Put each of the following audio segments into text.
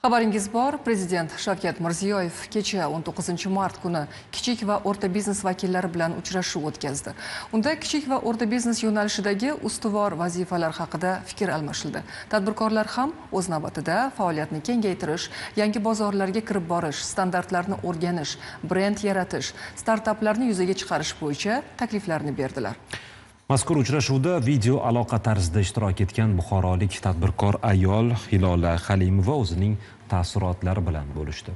Xabaringiz bor, Prezident Shavkat Mirziyoyev kecha 19-mart kuni kichik va o'rta biznes vakillari bilan uchrashuv o'tkazdi. Unda kichik va o'rta biznes yo'nalishidagi ustuvor vazifalar haqida fikr almashildi. Tadbirkorlar ham o'z navbatida faoliyatni kengaytirish, yangi bozorlarga kirib borish, standartlarni o'rganish, brend yaratish, startaplarni yuzaga chiqarish bo'yicha takliflarni berdilar. Mazkur uchrashuvda video aloqa tarzida ishtirok etgan buxorolik tadbirkor ayol Hilola Halimova o'zining taassurotlari bilan bo'lishdi.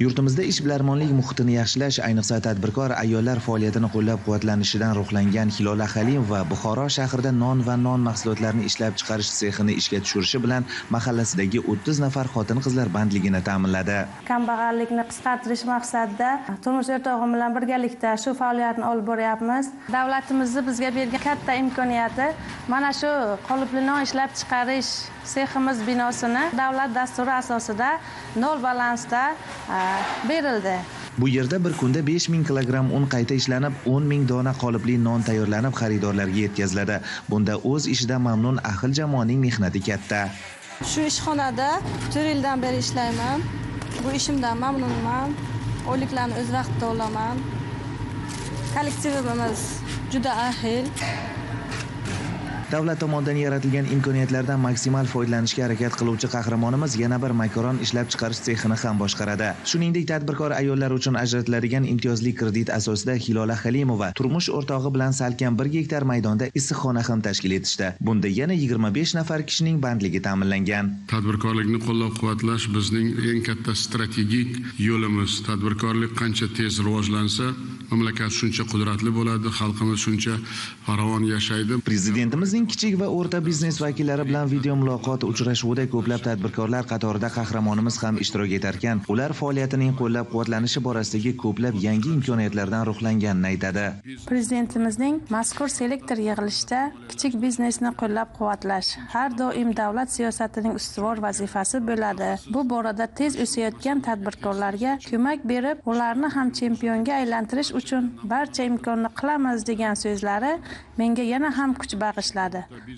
Yurtimizda ishbilarmonlik muhitini yaxshilash, ayniqsa tadbirkor ayollar faoliyatini qo'llab-quvvatlanishidan ruhlangan Hilola Halimova Buxoro shahrida non va non mahsulotlarini ishlab chiqarish sexini ishga tushirishi bilan mahallasidagi 30 nafar xotin-qizlar bandligini ta'minladi. Kambag'allikni qisqartirish maqsadida turmush o'rtog'im bilan birgalikda shu faoliyatni olib boryapmiz. Davlatimizni bizga bergan katta imkoniyati mana shu qolipli non ishlab chiqarish seximiz binosini davlat dasturi asosida nol balansda berildi. Bu yerda bir kunda 5000 kilogramm un qayta ishlanib, 10 000 dona qolipli non tayyorlanib xaridorlarga yetkaziladi. Bunda o'z ishidan mamnun ahil jamoaning mehnati katta. Shu ishxonada 4 yildan beri ishlayman. Bu ishimdan mamnunman. Oyliklarni o'z vaqtida olaman. Kollektivimiz juda ahil. Davlat tomonidan yaratilgan imkoniyatlardan maksimal foydalanishga harakat qiluvchi qahramonimiz yana bir makaron ishlab chiqarish sexini ham boshqaradi. Shuningdek, tadbirkor ayollar uchun ajratiladigan imtiyozli kredit asosida Hilola Halimova turmush o'rtog'i bilan salkam 1 gektar maydonda issiqxona ham tashkil etishdi. Bunda yana 25 nafar kishining bandligi ta'minlangan. Tadbirkorlikni qo'llab-quvvatlash bizning eng katta strategik yo'limiz. Tadbirkorlik qancha tez rivojlansa, mamlakat shuncha qudratli bo'ladi, xalqimiz shuncha farovon yashaydi. Prezidentimizning kichik va o'rta biznes vakillari bilan video muloqot uchrashuvida ko'plab tadbirkorlar qatorida qahramonimiz ham ishtirok etar ekan. Ular faoliyatining qo'llab-quvvatlanishi borasidagi ko'plab yangi imkoniyatlardan ruhlanganini aytadi. Prezidentimizning mazkur selektor yig'ilishida kichik biznesni qo'llab-quvvatlash har doim davlat siyosatining ustuvor vazifasi bo'ladi. Bu borada tez o'sayotgan tadbirkorlarga ko'mak berib, ularni ham chempionga aylantirish uchun barcha imkonni qilamiz degan so'zlari menga yana ham kuch bag'ishladi.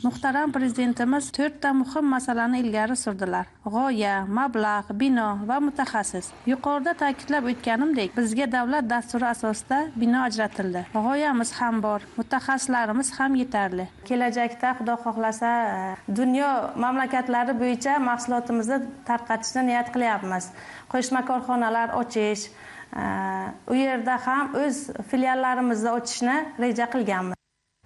Muhtaram Prezidentimiz 4 ta muhim masalani ilgari surdilar. G'oya, mablag', bino va mutaxassis. Yuqorida ta'kidlab o'tganimdek, bizga davlat dasturi asosida bino ajratildi. G'oyamiz ham bor, mutaxassislarimiz ham yetarli. Kelajakda Xudo xohlasa, dunyo mamlakatlari bo'yicha mahsulotimizni tarqatishni niyat qilyapmiz. Qo'shma korxonalar ochish, u yerda ham o'z filiallarimizni ochishni reja qilganmiz.